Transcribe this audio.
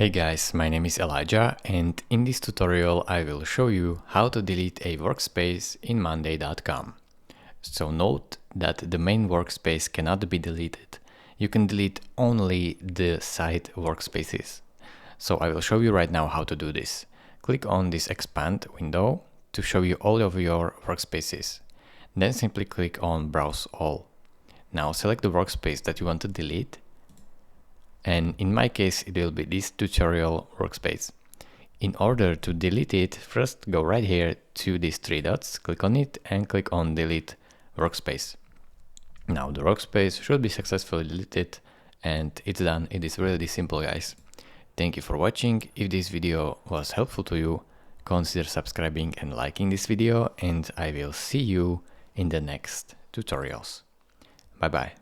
Hey guys, my name is Elijah, and in this tutorial I will show you how to delete a workspace in monday.com. So note that the main workspace cannot be deleted. You can delete only the side workspaces. So I will show you right now how to do this. Click on this expand window to show you all of your workspaces. Then simply click on browse all. Now select the workspace that you want to delete. And in my case, it will be this tutorial workspace. In order to delete it, first go right here to these three dots, click on it and click on delete workspace. Now the workspace should be successfully deleted and it's done. It is really simple, guys. Thank you for watching. If this video was helpful to you, consider subscribing and liking this video, and I will see you in the next tutorials. Bye bye.